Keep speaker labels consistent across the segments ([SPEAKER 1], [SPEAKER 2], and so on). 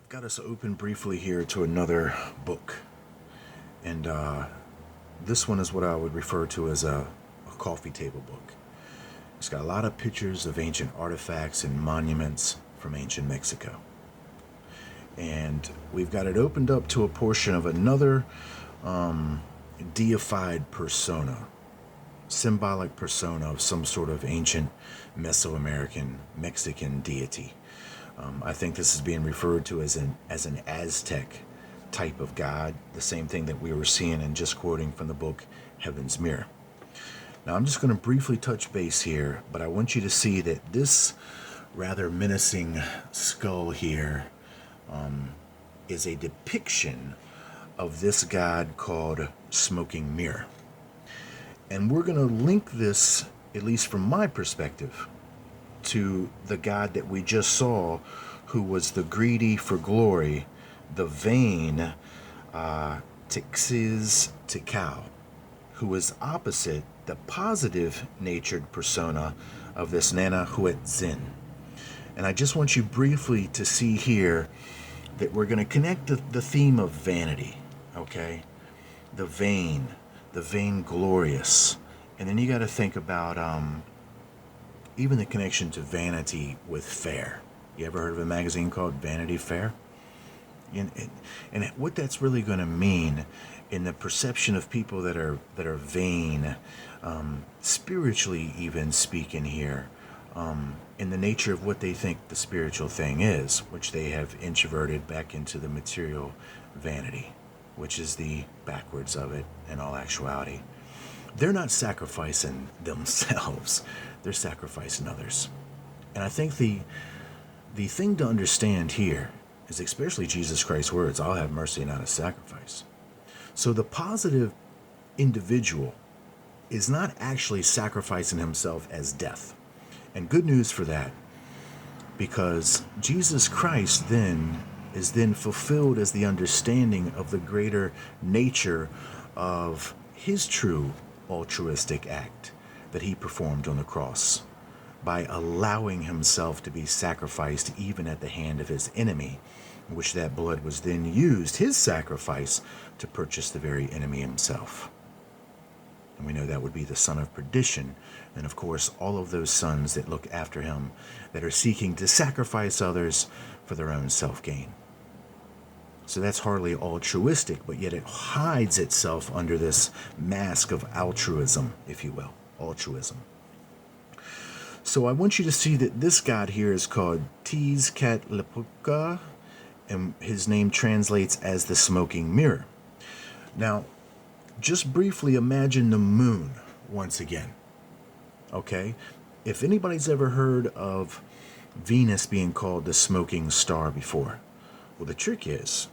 [SPEAKER 1] Got us open briefly here to another book. And this one is what I would refer to as a coffee table book. It's got a lot of pictures of ancient artifacts and monuments from ancient Mexico. And we've got it opened up to a portion of another deified persona, symbolic persona of some sort of ancient Mesoamerican Mexican deity. I think this is being referred to as an Aztec type of god, the same thing that we were seeing and just quoting from the book Heaven's Mirror. Now I'm just going to briefly touch base here, but I want you to see that this rather menacing skull here is a depiction of this god called Smoking Mirror. And we're going to link this, at least from my perspective, to the God that we just saw, who was the greedy for glory, the vain Tixis, who is opposite the positive-natured persona of this Nana Huetzin. And I just want you briefly to see here that we're going to connect the theme of vanity, okay? The vainglorious. And then you got to think about even the connection to vanity with fair. You ever heard of a magazine called Vanity Fair? And what that's really going to mean in the perception of people that are vain, spiritually even speaking here, in the nature of what they think the spiritual thing is, which they have introverted back into the material vanity, which is the backwards of it in all actuality. They're not sacrificing themselves, they're sacrificing others. And I think the thing to understand here is, especially Jesus Christ's words, I'll have mercy, not a sacrifice. So the positive individual is not actually sacrificing himself as death. And good news for that, because Jesus Christ then is fulfilled as the understanding of the greater nature of his true altruistic act that he performed on the cross by allowing himself to be sacrificed even at the hand of his enemy, which that blood was then used, his sacrifice, to purchase the very enemy himself. And we know that would be the son of perdition, and of course all of those sons that look after him, that are seeking to sacrifice others for their own self-gain. So that's hardly altruistic, but yet it hides itself under this mask of altruism, if you will, altruism. So I want you to see that this god here is called Tezcatlipoca, and his name translates as the Smoking Mirror. Now, just briefly imagine the moon once again, okay? If anybody's ever heard of Venus being called the smoking star before, well, the trick is,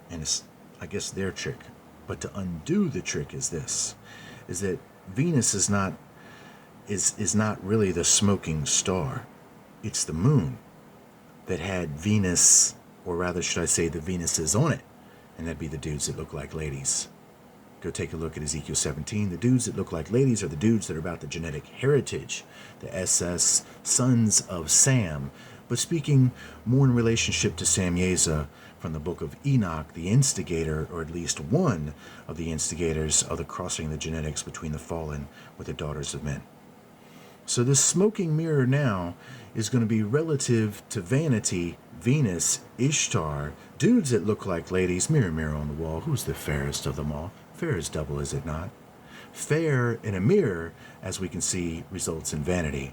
[SPEAKER 1] and it's, I guess, their trick, but to undo the trick is this, is that Venus is not really the smoking star. It's the moon that had Venus, or rather should I say the Venuses on it, and that'd be the dudes that look like ladies. Go take a look at Ezekiel 17. The dudes that look like ladies are the dudes that are about the genetic heritage, the SS sons of Sam, but speaking more in relationship to Samyeza from the book of Enoch, the instigator, or at least one of the instigators of the crossing the genetics between the fallen with the daughters of men. So this smoking mirror now is going to be relative to vanity, Venus, Ishtar, dudes that look like ladies, mirror, mirror on the wall, who's the fairest of them all? Fair is double, is it not? Fair in a mirror, as we can see, results in vanity,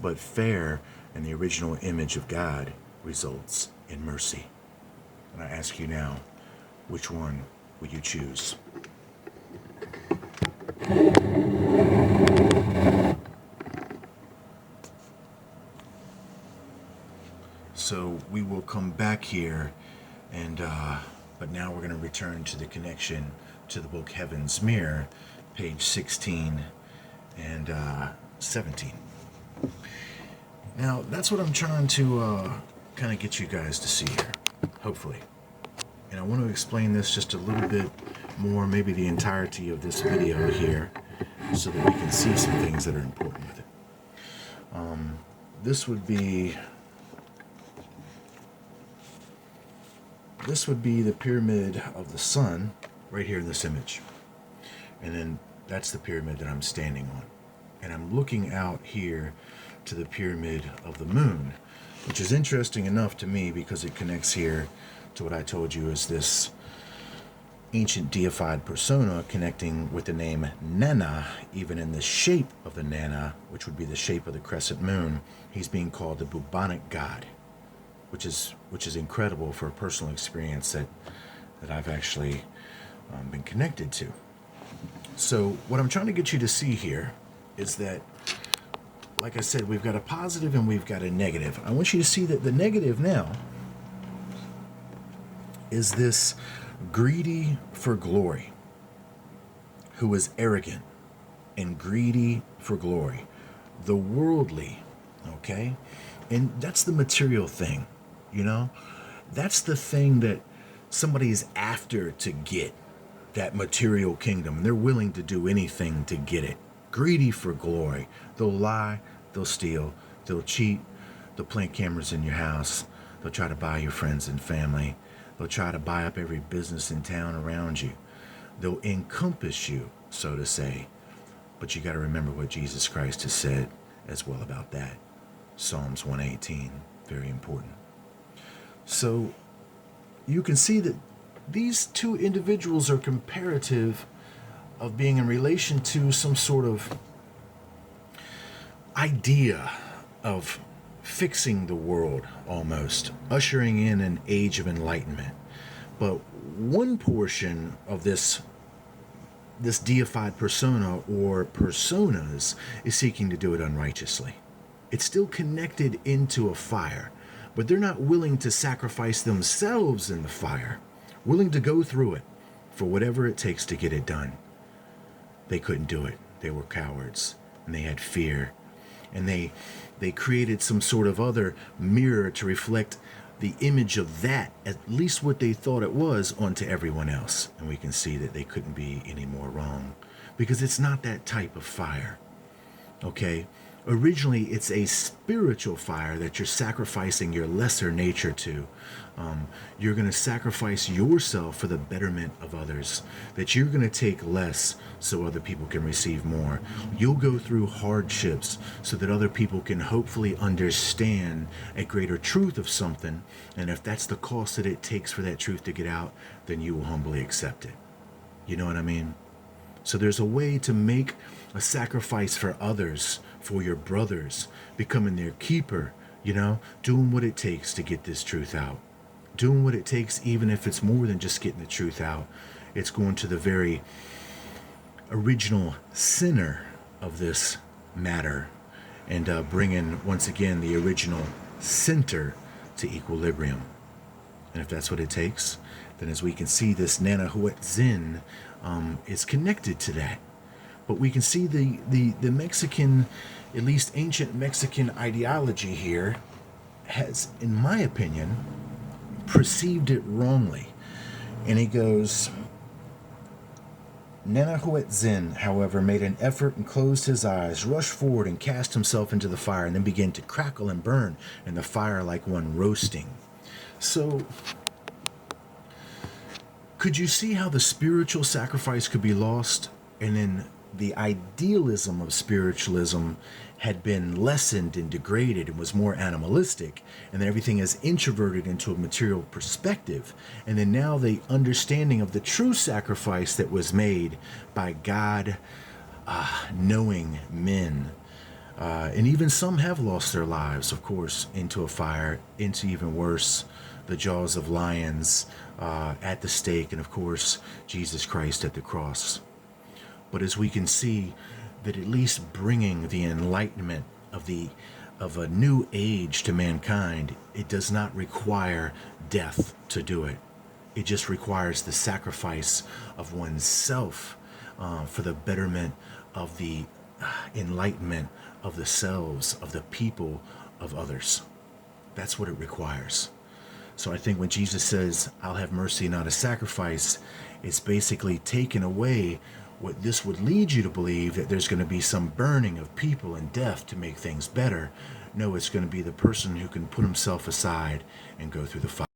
[SPEAKER 1] but fair in the original image of God results in mercy. And I ask you now, which one would you choose? So we will come back here, and but now we're going to return to the connection to the book Heaven's Mirror, page 16 and 17. Now, that's what I'm trying to kind of get you guys to see here, hopefully. And I want to explain this just a little bit more, maybe the entirety of this video here, so that we can see some things that are important with it. This would be this would be the pyramid of the sun right here in this image. And then that's the pyramid that I'm standing on. And I'm looking out here to the pyramid of the moon, which is interesting enough to me because it connects here to what I told you is this ancient deified persona connecting with the name Nana. Even in the shape of the Nana, which would be the shape of the crescent moon, he's being called the bubonic god, which is incredible for a personal experience that I've actually been connected to. So what I'm trying to get you to see here is that, like I said, we've got a positive and we've got a negative. I want you to see that the negative now is this greedy for glory, who is arrogant and greedy for glory, the worldly, okay? And that's the material thing, you know? That's the thing that somebody is after to get, that material kingdom. They're willing to do anything to get it. Greedy for glory. They'll lie, they'll steal, they'll cheat, they'll plant cameras in your house, they'll try to buy your friends and family, they'll try to buy up every business in town around you. They'll encompass you, so to say. But you got to remember what Jesus Christ has said as well about that. Psalms 118, very important. So you can see that these two individuals are comparative of being in relation to some sort of idea of fixing the world, almost ushering in an age of enlightenment. But one portion of this deified persona or personas is seeking to do it unrighteously. It's still connected into a fire, but they're not willing to sacrifice themselves in the fire, willing to go through it for whatever it takes to get it done. They couldn't do it. They were cowards, and they had fear, and they created some sort of other mirror to reflect the image of that, at least what they thought it was, onto everyone else. And we can see that they couldn't be any more wrong, because it's not that type of fire, okay? Originally, it's a spiritual fire that you're sacrificing your lesser nature to. You're going to sacrifice yourself for the betterment of others, that you're going to take less so other people can receive more. You'll go through hardships so that other people can hopefully understand a greater truth of something, and if that's the cost that it takes for that truth to get out, then you will humbly accept it. You know what I mean? So there's a way to make a sacrifice for others, for your brothers, becoming their keeper, you know, doing what it takes to get this truth out. Doing what it takes, even if it's more than just getting the truth out. It's going to the very original center of this matter and bringing, once again, the original center to equilibrium. And if that's what it takes, then as we can see, this Nana Huet Zin is connected to that. But we can see the Mexican, at least ancient Mexican ideology here has, in my opinion, perceived it wrongly. And he goes, Nana Huet Zin, however, made an effort and closed his eyes, rushed forward and cast himself into the fire, and then began to crackle and burn in the fire like one roasting. So, could you see how the spiritual sacrifice could be lost, and then the idealism of spiritualism had been lessened and degraded and was more animalistic, and then everything is introverted into a material perspective, and then now the understanding of the true sacrifice that was made by God knowing men, and even some have lost their lives, of course, into a fire, into even worse, the jaws of lions at the stake, and of course Jesus Christ at the cross. But as we can see, that at least bringing the enlightenment of a new age to mankind, it does not require death to do it. It just requires the sacrifice of oneself for the betterment of the enlightenment of the selves, of the people, of others. That's what it requires. So I think when Jesus says, I'll have mercy, not a sacrifice, it's basically taken away what this would lead you to believe, that there's going to be some burning of people and death to make things better. No, it's going to be the person who can put himself aside and go through the fire.